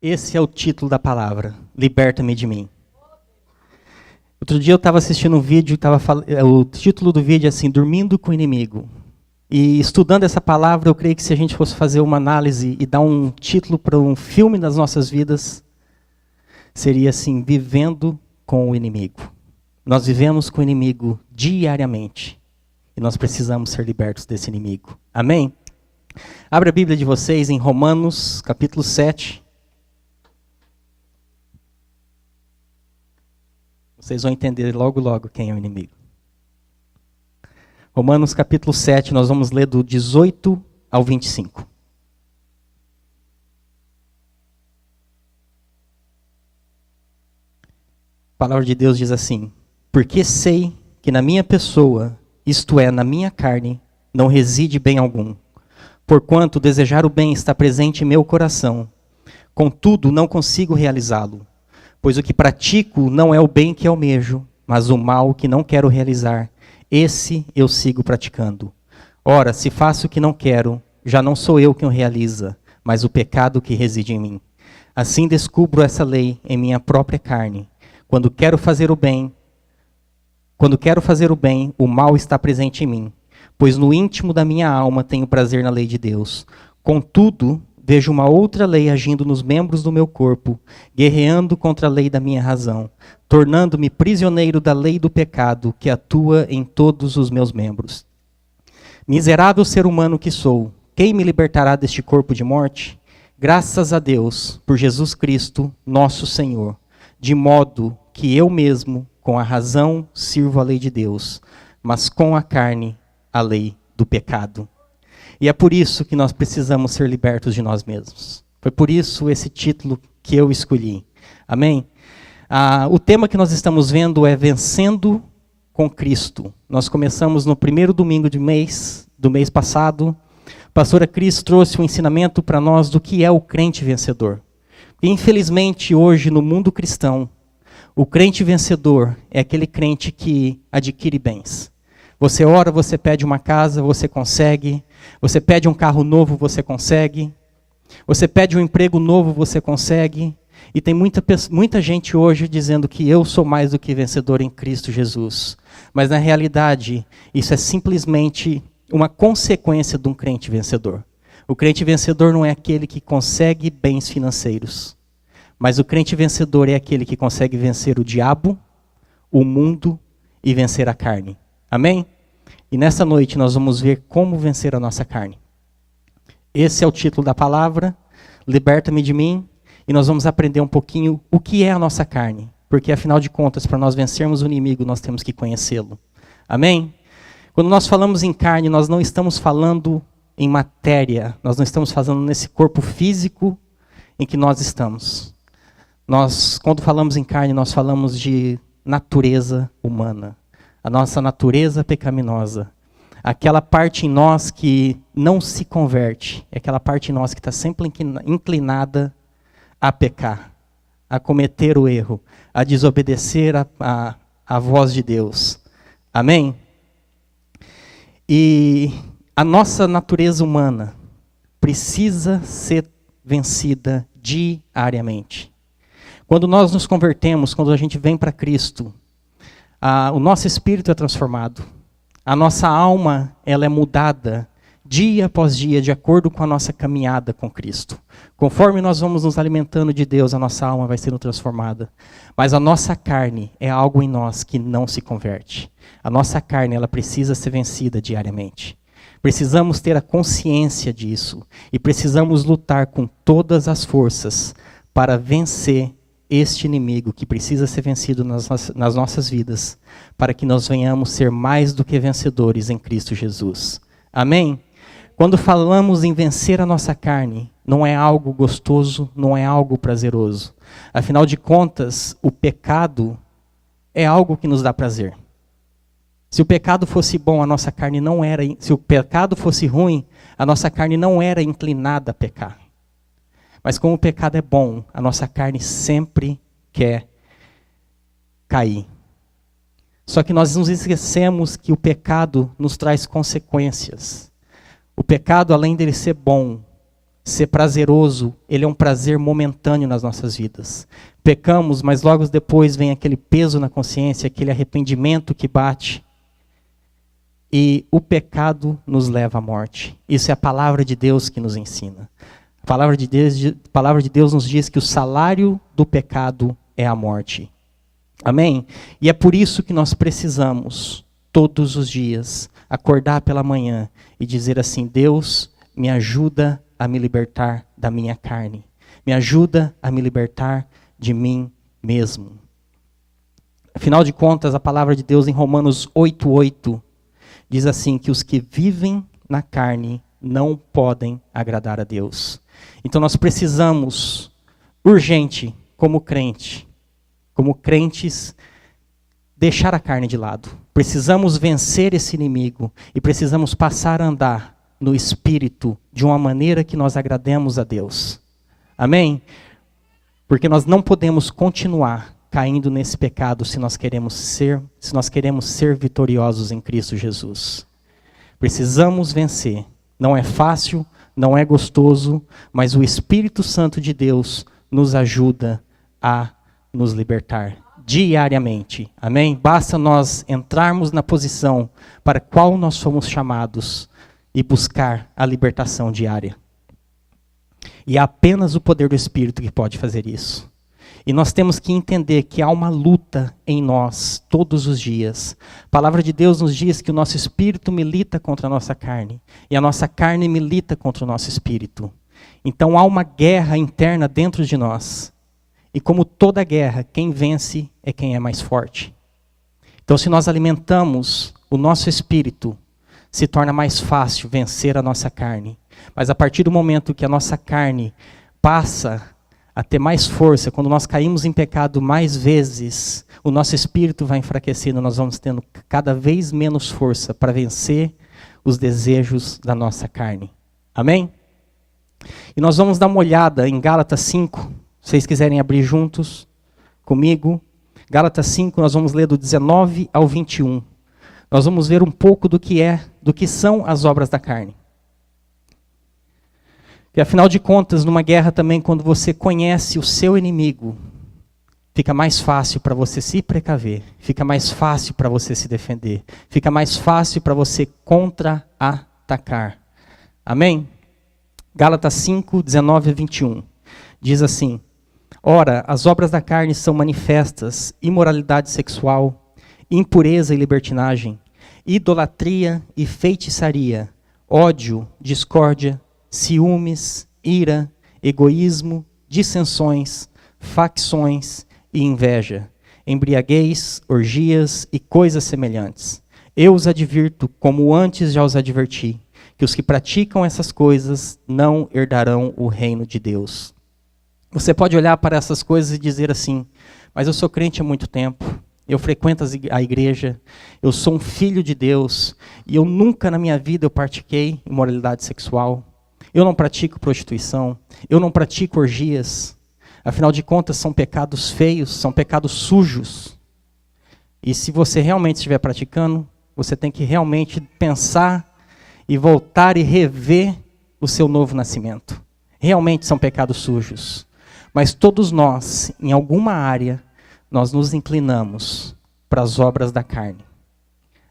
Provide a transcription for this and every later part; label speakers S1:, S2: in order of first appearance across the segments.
S1: Esse é o título da palavra, Liberta-me de mim. Outro dia eu estava assistindo um vídeo, o título do vídeo é assim, Dormindo com o Inimigo. E estudando essa palavra, eu creio que se a gente fosse fazer uma análise e dar um título para um filme nas nossas vidas, seria assim, Vivendo com o Inimigo. Nós vivemos com o inimigo diariamente. E nós precisamos ser libertos desse inimigo. Amém? Abra a Bíblia de vocês em Romanos, capítulo 7. Vocês vão entender logo, logo quem é o inimigo. Romanos, capítulo 7, nós vamos ler do 18 ao 25. A palavra de Deus diz assim: Porque sei que na minha pessoa, isto é, na minha carne, não reside bem algum. Porquanto desejar o bem está presente em meu coração. Contudo, não consigo realizá-lo. Pois o que pratico não é o bem que almejo, mas o mal que não quero realizar, esse eu sigo praticando. Ora, se faço o que não quero, já não sou eu quem o realiza, mas o pecado que reside em mim. Assim descubro essa lei em minha própria carne. Quando quero fazer o bem, o mal está presente em mim. Pois no íntimo da minha alma tenho prazer na lei de Deus. Contudo, vejo uma outra lei agindo nos membros do meu corpo, guerreando contra a lei da minha razão, tornando-me prisioneiro da lei do pecado que atua em todos os meus membros. Miserável ser humano que sou, quem me libertará deste corpo de morte? Graças a Deus, por Jesus Cristo, nosso Senhor, de modo que eu mesmo, com a razão, sirvo a lei de Deus, mas com a carne, a lei do pecado. E é por isso que nós precisamos ser libertos de nós mesmos. Foi por isso esse título que eu escolhi. Amém? O tema que nós estamos vendo é Vencendo com Cristo. Nós começamos no primeiro domingo do mês passado. A pastora Cris trouxe um ensinamento para nós do que é o crente vencedor. E, infelizmente, hoje, no mundo cristão, o crente vencedor é aquele crente que adquire bens. Você ora, você pede uma casa, você consegue. Você pede um carro novo, você consegue. Você pede um emprego novo, você consegue. E tem muita gente hoje dizendo que eu sou mais do que vencedor em Cristo Jesus. Mas na realidade, isso é simplesmente uma consequência de um crente vencedor. O crente vencedor não é aquele que consegue bens financeiros. Mas o crente vencedor é aquele que consegue vencer o diabo, o mundo e vencer a carne. Amém? E nessa noite nós vamos ver como vencer a nossa carne. Esse é o título da palavra, Liberta-me de mim, e nós vamos aprender um pouquinho o que é a nossa carne. Porque afinal de contas, para nós vencermos o inimigo, nós temos que conhecê-lo. Amém? Quando nós falamos em carne, nós não estamos falando em matéria, nós não estamos falando nesse corpo físico em que nós estamos. Quando falamos em carne, nós falamos de natureza humana. A nossa natureza pecaminosa. Aquela parte em nós que não se converte. É aquela parte em nós que está sempre inclinada a pecar. A cometer o erro. A desobedecer a voz de Deus. Amém? E a nossa natureza humana precisa ser vencida diariamente. Quando nós nos convertemos, quando a gente vem para Cristo, o nosso espírito é transformado. A nossa alma ela é mudada dia após dia, de acordo com a nossa caminhada com Cristo. Conforme nós vamos nos alimentando de Deus, a nossa alma vai sendo transformada. Mas a nossa carne é algo em nós que não se converte. A nossa carne ela precisa ser vencida diariamente. Precisamos ter a consciência disso. E precisamos lutar com todas as forças para vencer este inimigo que precisa ser vencido nas nossas vidas, para que nós venhamos ser mais do que vencedores em Cristo Jesus. Amém? Quando falamos em vencer a nossa carne, não é algo gostoso, não é algo prazeroso. Afinal de contas, o pecado é algo que nos dá prazer. Se o pecado fosse bom, a nossa carne não era. Se o pecado fosse ruim, a nossa carne não era inclinada a pecar. Mas como o pecado é bom, a nossa carne sempre quer cair. Só que nós nos esquecemos que o pecado nos traz consequências. O pecado, além dele ser bom, ser prazeroso, ele é um prazer momentâneo nas nossas vidas. Pecamos, mas logo depois vem aquele peso na consciência, aquele arrependimento que bate. E o pecado nos leva à morte. Isso é a palavra de Deus que nos ensina. A palavra de Deus nos diz que o salário do pecado é a morte. Amém? E é por isso que nós precisamos, todos os dias, acordar pela manhã e dizer assim: Deus, me ajuda a me libertar da minha carne. Me ajuda a me libertar de mim mesmo. Afinal de contas, a palavra de Deus em Romanos 8:8 diz assim, que os que vivem na carne não podem agradar a Deus. Então nós precisamos, urgente, como crentes, deixar a carne de lado. Precisamos vencer esse inimigo e precisamos passar a andar no Espírito de uma maneira que nós agrademos a Deus. Amém? Porque nós não podemos continuar caindo nesse pecado se nós queremos ser vitoriosos em Cristo Jesus. Precisamos vencer. Não é fácil, não é gostoso, mas o Espírito Santo de Deus nos ajuda a nos libertar diariamente. Amém? Basta nós entrarmos na posição para a qual nós fomos chamados e buscar a libertação diária. E é apenas o poder do Espírito que pode fazer isso. E nós temos que entender que há uma luta em nós todos os dias. A palavra de Deus nos diz que o nosso espírito milita contra a nossa carne. E a nossa carne milita contra o nosso espírito. Então há uma guerra interna dentro de nós. E como toda guerra, quem vence é quem é mais forte. Então se nós alimentamos o nosso espírito, se torna mais fácil vencer a nossa carne. Mas a partir do momento que a nossa carne passa a ter mais força, quando nós caímos em pecado mais vezes, o nosso espírito vai enfraquecendo, nós vamos tendo cada vez menos força para vencer os desejos da nossa carne. Amém? E nós vamos dar uma olhada em Gálatas 5, se vocês quiserem abrir juntos comigo. Gálatas 5, nós vamos ler do 19 ao 21. Nós vamos ver um pouco do que são as obras da carne. E afinal de contas, numa guerra também, quando você conhece o seu inimigo, fica mais fácil para você se precaver, fica mais fácil para você se defender, fica mais fácil para você contra-atacar. Amém? Gálatas 5, 19 a 21. Diz assim: Ora, as obras da carne são manifestas: imoralidade sexual, impureza e libertinagem, idolatria e feitiçaria, ódio, discórdia, ciúmes, ira, egoísmo, dissensões, facções e inveja, embriaguez, orgias e coisas semelhantes. Eu os advirto, como antes já os adverti, que os que praticam essas coisas não herdarão o reino de Deus. Você pode olhar para essas coisas e dizer assim: mas eu sou crente há muito tempo, eu frequento a igreja, eu sou um filho de Deus, e eu nunca na minha vida eu pratiquei imoralidade sexual. Eu não pratico prostituição, eu não pratico orgias. Afinal de contas, são pecados feios, são pecados sujos. E se você realmente estiver praticando, você tem que realmente pensar e voltar e rever o seu novo nascimento. Realmente são pecados sujos. Mas todos nós, em alguma área, nós nos inclinamos para as obras da carne.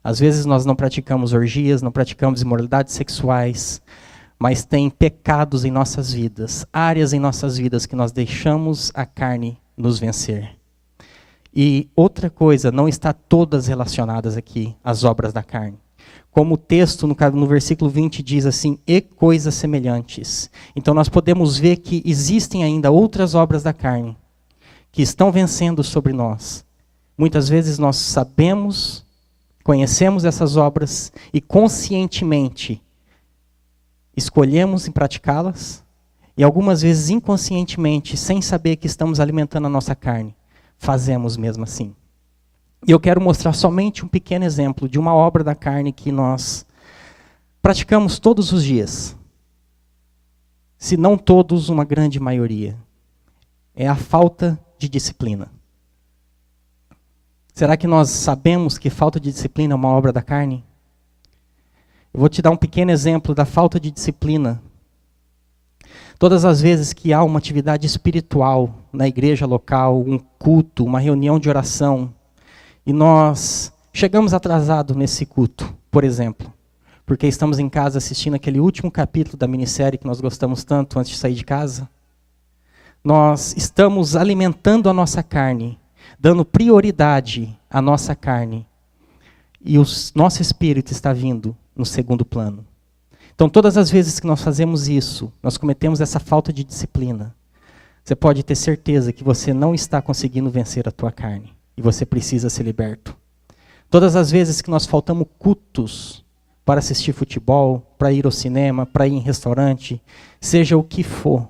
S1: Às vezes nós não praticamos orgias, não praticamos imoralidades sexuais, mas tem pecados em nossas vidas, áreas em nossas vidas que nós deixamos a carne nos vencer. E outra coisa, não está todas relacionadas aqui às obras da carne. Como o texto no versículo 20 diz assim: e coisas semelhantes. Então nós podemos ver que existem ainda outras obras da carne que estão vencendo sobre nós. Muitas vezes nós sabemos, conhecemos essas obras e conscientemente escolhemos em praticá-las, e algumas vezes inconscientemente, sem saber que estamos alimentando a nossa carne, fazemos mesmo assim. E eu quero mostrar somente um pequeno exemplo de uma obra da carne que nós praticamos todos os dias. Se não todos, uma grande maioria. É a falta de disciplina. Será que nós sabemos que falta de disciplina é uma obra da carne? Eu vou te dar um pequeno exemplo da falta de disciplina. Todas as vezes que há uma atividade espiritual na igreja local, um culto, uma reunião de oração, e nós chegamos atrasados nesse culto, por exemplo, porque estamos em casa assistindo aquele último capítulo da minissérie que nós gostamos tanto antes de sair de casa, nós estamos alimentando a nossa carne, dando prioridade à nossa carne, e o nosso espírito está vindo no segundo plano. Então, todas as vezes que nós fazemos isso, nós cometemos essa falta de disciplina. Você pode ter certeza que você não está conseguindo vencer a tua carne. E você precisa ser liberto. Todas as vezes que nós faltamos cultos para assistir futebol, para ir ao cinema, para ir em restaurante, seja o que for.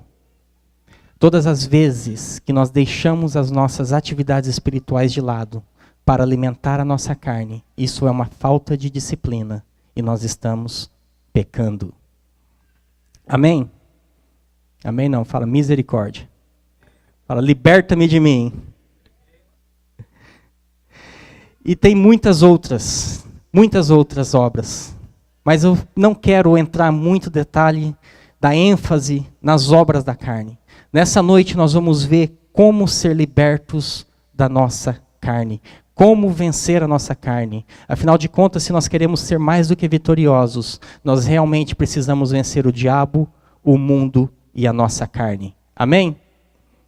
S1: Todas as vezes que nós deixamos as nossas atividades espirituais de lado para alimentar a nossa carne, isso é uma falta de disciplina. E nós estamos pecando. Amém? Amém não, fala misericórdia. Fala, liberta-me de mim. E tem muitas outras obras. Mas eu não quero entrar muito detalhe, dar ênfase nas obras da carne. Nessa noite nós vamos ver como ser libertos da nossa carne. Como vencer a nossa carne. Afinal de contas, se nós queremos ser mais do que vitoriosos, nós realmente precisamos vencer o diabo, o mundo e a nossa carne. Amém?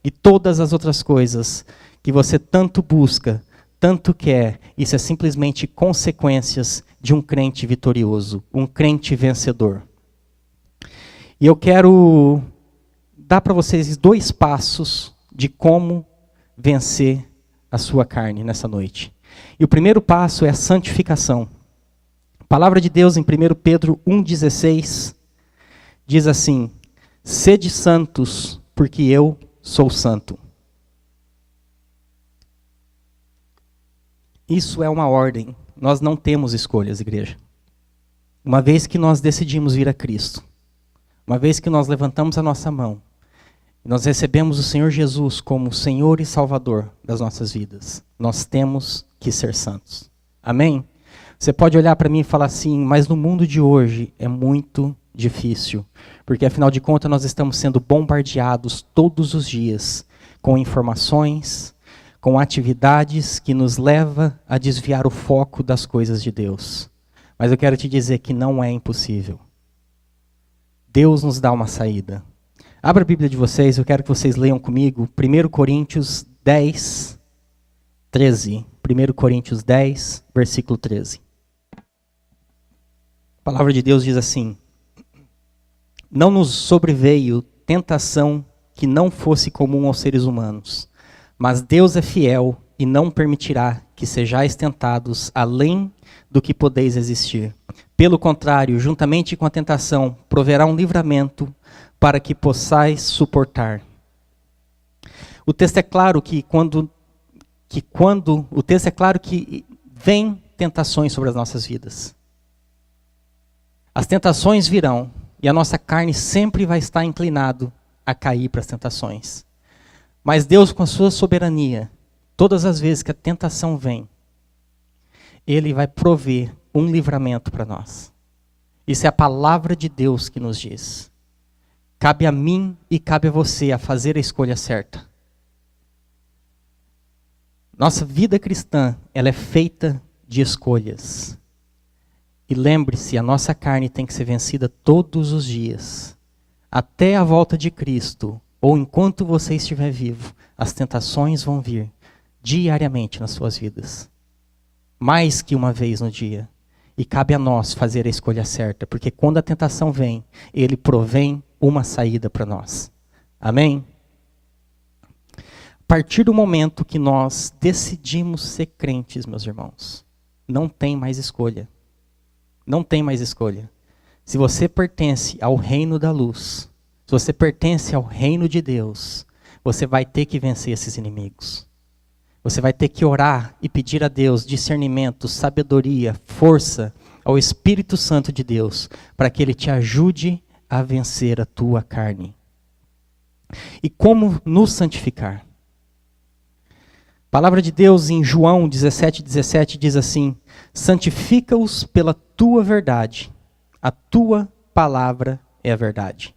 S1: E todas as outras coisas que você tanto busca, tanto quer, isso é simplesmente consequências de um crente vitorioso, um crente vencedor. E eu quero dar para vocês 2 passos de como vencer a sua carne nessa noite. E o primeiro passo é a santificação. A palavra de Deus em 1 Pedro 1,16 diz assim: sede santos, porque eu sou santo. Isso é uma ordem. Nós não temos escolhas, igreja. Uma vez que nós decidimos vir a Cristo, uma vez que nós levantamos a nossa mão, nós recebemos o Senhor Jesus como Senhor e Salvador das nossas vidas, nós temos que ser santos. Amém? Você pode olhar para mim e falar assim, mas no mundo de hoje é muito difícil, porque afinal de contas nós estamos sendo bombardeados todos os dias com informações, com atividades que nos levam a desviar o foco das coisas de Deus. Mas eu quero te dizer que não é impossível. Deus nos dá uma saída. Abra a Bíblia de vocês, eu quero que vocês leiam comigo 1 Coríntios 10, 13. 1 Coríntios 10, versículo 13. A palavra de Deus diz assim: não nos sobreveio tentação que não fosse comum aos seres humanos, mas Deus é fiel e não permitirá que sejais tentados além do que podeis resistir. Pelo contrário, juntamente com a tentação, proverá um livramento para que possais suportar. O texto é claro que vem tentações sobre as nossas vidas. As tentações virão e a nossa carne sempre vai estar inclinado a cair para as tentações. Mas Deus, com a sua soberania, todas as vezes que a tentação vem, Ele vai prover um livramento para nós. Isso é a palavra de Deus que nos diz. Cabe a mim e cabe a você a fazer a escolha certa. Nossa vida cristã, ela é feita de escolhas. E lembre-se, a nossa carne tem que ser vencida todos os dias. Até a volta de Cristo, ou enquanto você estiver vivo, as tentações vão vir diariamente nas suas vidas. Mais que uma vez no dia. E cabe a nós fazer a escolha certa, porque quando a tentação vem, Ele provém uma saída para nós. Amém? A partir do momento que nós decidimos ser crentes, meus irmãos, não tem mais escolha. Não tem mais escolha. Se você pertence ao reino da luz, se você pertence ao reino de Deus, você vai ter que vencer esses inimigos. Você vai ter que orar e pedir a Deus discernimento, sabedoria, força, ao Espírito Santo de Deus, para que Ele te ajude a vencer a tua carne. E como nos santificar? A palavra de Deus em João 17:17 diz assim: santifica-os pela tua verdade, a tua palavra é a verdade.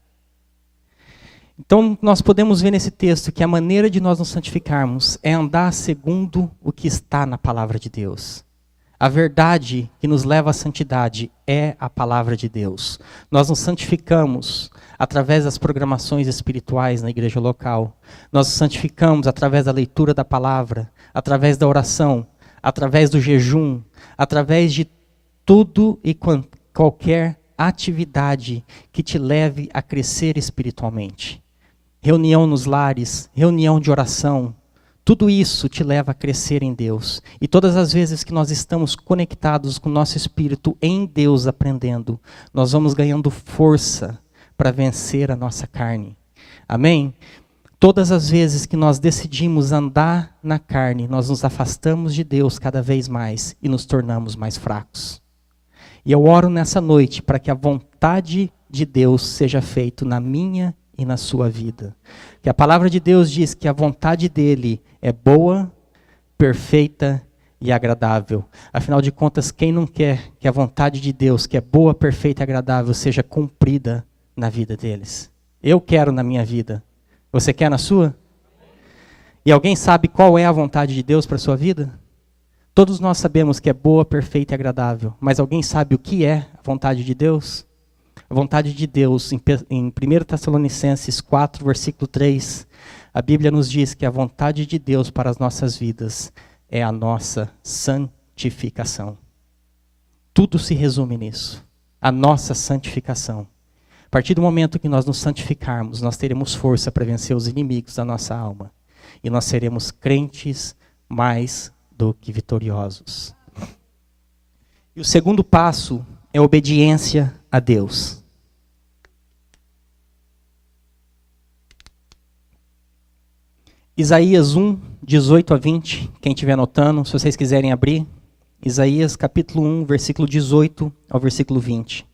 S1: Então, nós podemos ver nesse texto que a maneira de nós nos santificarmos é andar segundo o que está na palavra de Deus. A verdade que nos leva à santidade é a palavra de Deus. Nós nos santificamos através das programações espirituais na igreja local. Nós nos santificamos através da leitura da palavra, através da oração, através do jejum, através de tudo e qualquer atividade que te leve a crescer espiritualmente. Reunião nos lares, reunião de oração, tudo isso te leva a crescer em Deus. E todas as vezes que nós estamos conectados com o nosso espírito em Deus aprendendo, nós vamos ganhando força para vencer a nossa carne. Amém? Todas as vezes que nós decidimos andar na carne, nós nos afastamos de Deus cada vez mais e nos tornamos mais fracos. E eu oro nessa noite para que a vontade de Deus seja feita na minha e na sua vida. Que a palavra de Deus diz que a vontade dele é boa, perfeita e agradável. Afinal de contas, quem não quer que a vontade de Deus, que é boa, perfeita e agradável, seja cumprida na vida deles? Eu quero na minha vida. Você quer na sua? E alguém sabe qual é a vontade de Deus para a sua vida? Todos nós sabemos que é boa, perfeita e agradável. Mas alguém sabe o que é a vontade de Deus? A vontade de Deus, em 1 Tessalonicenses 4, versículo 3, a Bíblia nos diz que a vontade de Deus para as nossas vidas é a nossa santificação. Tudo se resume nisso, a nossa santificação. A partir do momento que nós nos santificarmos, nós teremos força para vencer os inimigos da nossa alma. E nós seremos crentes mais do que vitoriosos. E o segundo passo é obediência a Deus. Isaías 1, 18 a 20, quem estiver anotando, se vocês quiserem abrir. Isaías capítulo 1, versículo 18 ao versículo 20.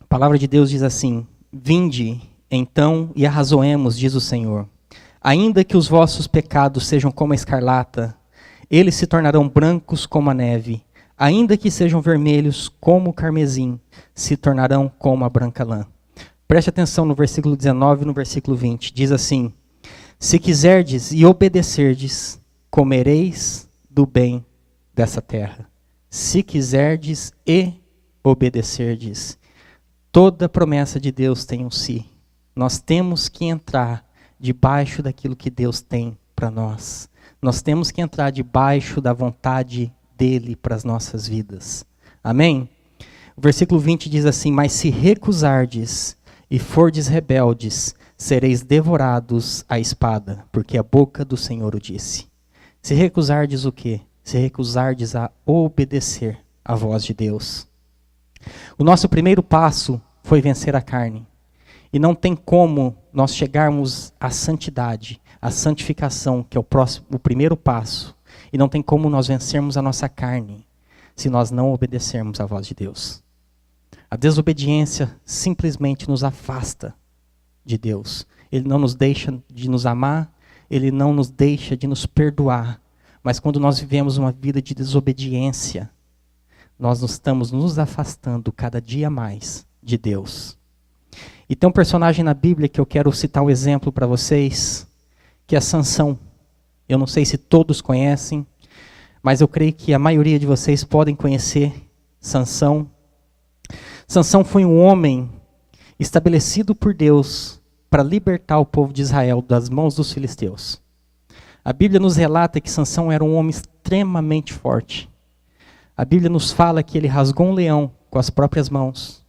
S1: A palavra de Deus diz assim: Vinde, então, e arrazoemos, diz o Senhor. Ainda que os vossos pecados sejam como a escarlata, eles se tornarão brancos como a neve. Ainda que sejam vermelhos como o carmesim, se tornarão como a branca lã. Preste atenção no versículo 19 e no versículo 20. Diz assim: Se quiserdes e obedecerdes, comereis do bem dessa terra. Se quiserdes e obedecerdes. Toda promessa de Deus tem um si. Nós temos que entrar debaixo daquilo que Deus tem para nós. Nós temos que entrar debaixo da vontade dele para as nossas vidas. Amém? O versículo 20 diz assim: Mas se recusardes e fordes rebeldes, sereis devorados à espada, porque a boca do Senhor o disse. Se recusardes o quê? Se recusardes a obedecer à voz de Deus. O nosso primeiro passo foi vencer a carne. E não tem como nós chegarmos à santidade, à santificação, que é o primeiro passo. E não tem como nós vencermos a nossa carne se nós não obedecermos à voz de Deus. A desobediência simplesmente nos afasta de Deus. Ele não nos deixa de nos amar, ele não nos deixa de nos perdoar. Mas quando nós vivemos uma vida de desobediência, nós estamos nos afastando cada dia mais de Deus. E tem um personagem na Bíblia que eu quero citar um exemplo para vocês, que é Sansão. Eu não sei se todos conhecem, mas eu creio que a maioria de vocês podem conhecer Sansão. Sansão foi um homem estabelecido por Deus para libertar o povo de Israel das mãos dos filisteus. A Bíblia nos relata que Sansão era um homem extremamente forte. A Bíblia nos fala que ele rasgou um leão com as próprias mãos.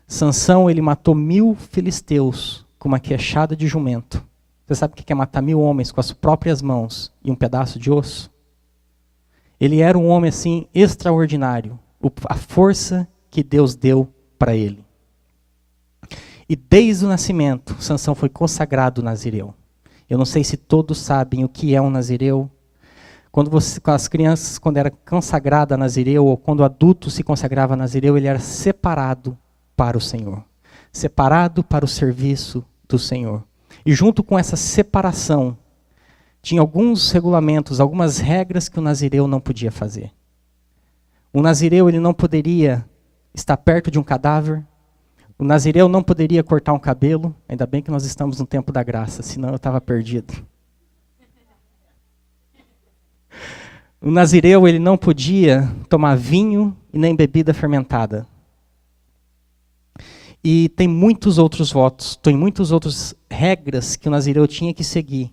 S1: Sansão, ele matou 1000 filisteus com uma queixada de jumento. Você sabe o que é matar 1000 homens com as próprias mãos e um pedaço de osso? Ele era um homem assim extraordinário. A força que Deus deu para ele. E desde o nascimento, Sansão foi consagrado nazireu. Eu não sei se todos sabem o que é um nazireu. As crianças, quando era consagrada a nazireu, ou quando o adulto se consagrava a nazireu, ele era separado para o Senhor. Separado para o serviço do Senhor. E junto com essa separação, tinha alguns regulamentos, algumas regras que o nazireu não podia fazer. O nazireu, ele não poderia estar perto de um cadáver. O nazireu não poderia cortar um cabelo, ainda bem que nós estamos no tempo da graça, senão eu estava perdido. O nazireu, ele não podia tomar vinho e nem bebida fermentada. E tem muitos outros votos, tem muitas outras regras que o nazireu tinha que seguir.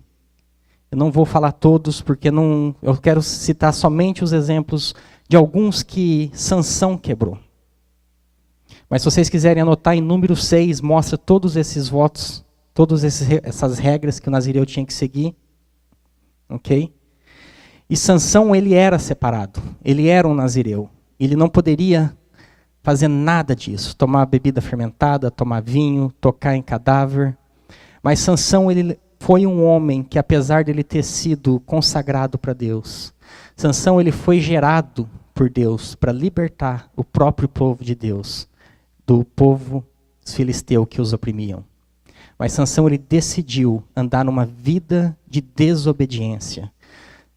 S1: Eu não vou falar todos, porque eu quero citar somente os exemplos de alguns que Sansão quebrou. Mas se vocês quiserem anotar, em número 6, mostra todos esses votos, todas essas regras que o nazireu tinha que seguir. Ok? E Sansão, ele era separado, ele era um nazireu. Ele não poderia fazer nada disso, tomar bebida fermentada, tomar vinho, tocar em cadáver. Mas Sansão, ele foi um homem que, apesar de ele ter sido consagrado para Deus, Sansão, ele foi gerado por Deus para libertar o próprio povo de Deus do povo filisteu que os oprimiam. Mas Sansão, ele decidiu andar numa vida de desobediência.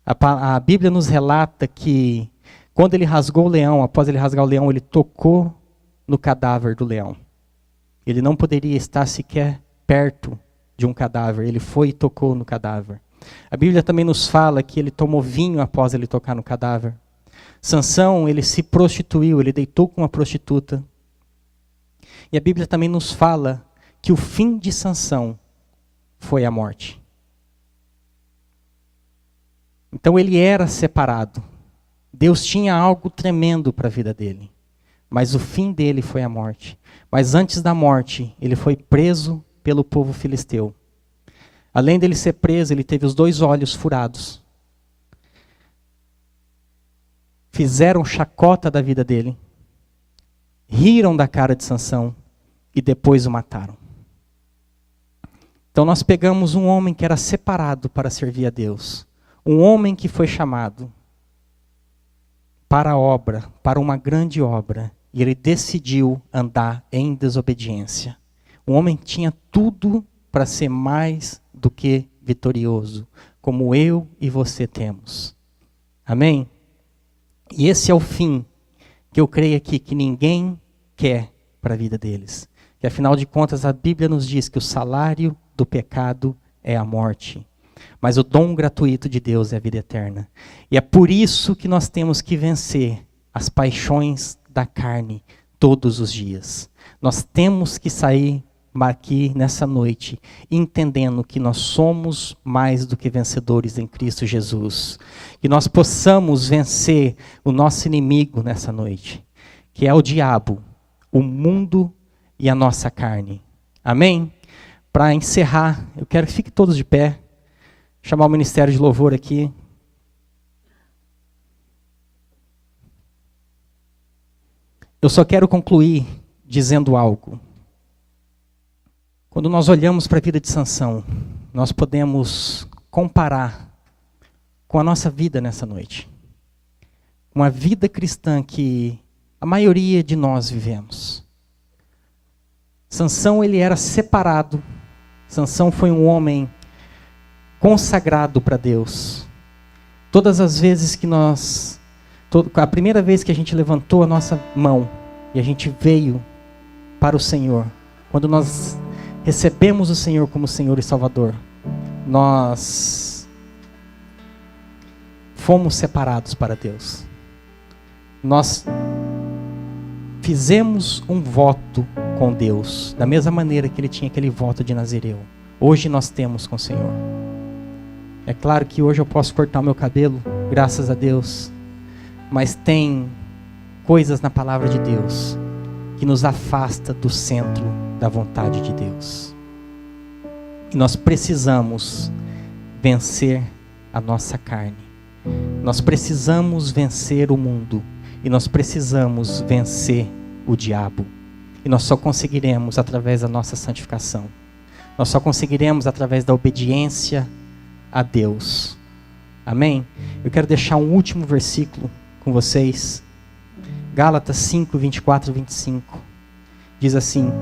S1: A Bíblia nos relata que quando ele rasgou o leão, após ele rasgar o leão, ele tocou no cadáver do leão. Ele não poderia estar sequer perto de um cadáver, ele foi e tocou no cadáver. A Bíblia também nos fala que ele tomou vinho após ele tocar no cadáver. Sansão, ele se prostituiu, ele deitou com uma prostituta. E a Bíblia também nos fala que o fim de Sansão foi a morte. Então ele era separado. Deus tinha algo tremendo para a vida dele. Mas o fim dele foi a morte. Mas antes da morte, ele foi preso pelo povo filisteu. Além dele ser preso, ele teve os 2 olhos furados. Fizeram chacota da vida dele. Riram da cara de Sansão e depois o mataram. Então nós pegamos um homem que era separado para servir a Deus. Um homem que foi chamado para a obra, para uma grande obra. E ele decidiu andar em desobediência. Um homem que tinha tudo para ser mais do que vitorioso, como eu e você temos. Amém? E esse é o fim que eu creio aqui que ninguém quer para a vida deles. Que afinal de contas a Bíblia nos diz que o salário do pecado é a morte. Mas o dom gratuito de Deus é a vida eterna. E é por isso que nós temos que vencer as paixões da carne todos os dias. Nós temos que sair aqui nessa noite entendendo que nós somos mais do que vencedores em Cristo Jesus. Que nós possamos vencer o nosso inimigo nessa noite, que é o diabo, o mundo e a nossa carne. Amém? Para encerrar, eu quero que fiquem todos de pé. Chamar o Ministério de Louvor aqui. Eu só quero concluir dizendo algo. Quando nós olhamos para a vida de Sansão, nós podemos comparar com a nossa vida nessa noite. Uma vida cristã que a maioria de nós vivemos. Sansão, ele era separado. Sansão foi um homem consagrado para Deus. Todas as vezes que a primeira vez que a gente levantou a nossa mão e a gente veio para o Senhor, quando nós recebemos o Senhor como Senhor e Salvador, nós fomos separados para Deus. Nós fizemos um voto com Deus, da mesma maneira que ele tinha aquele voto de Nazireu. Hoje nós temos com o Senhor. É claro que hoje eu posso cortar o meu cabelo, graças a Deus, mas tem coisas na palavra de Deus que nos afasta do centro da vontade de Deus. E nós precisamos vencer a nossa carne. Nós precisamos vencer o mundo. E nós precisamos vencer o diabo. E nós só conseguiremos através da nossa santificação. Nós só conseguiremos através da obediência a Deus. Amém? Eu quero deixar um último versículo com vocês. Gálatas 5, 24 e 25. Diz assim: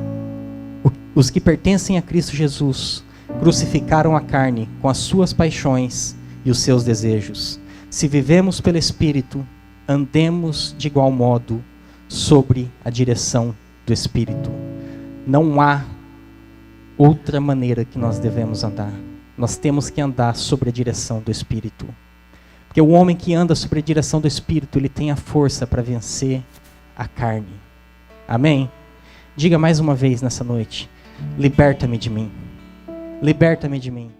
S1: os que pertencem a Cristo Jesus crucificaram a carne com as suas paixões e os seus desejos. Se vivemos pelo Espírito, andemos de igual modo sobre a direção do Espírito. Não há outra maneira que nós devemos andar. Nós temos que andar sobre a direção do Espírito. Porque o homem que anda sobre a direção do Espírito, ele tem a força para vencer a carne. Amém? Diga mais uma vez nessa noite: liberta-me de mim. Liberta-me de mim.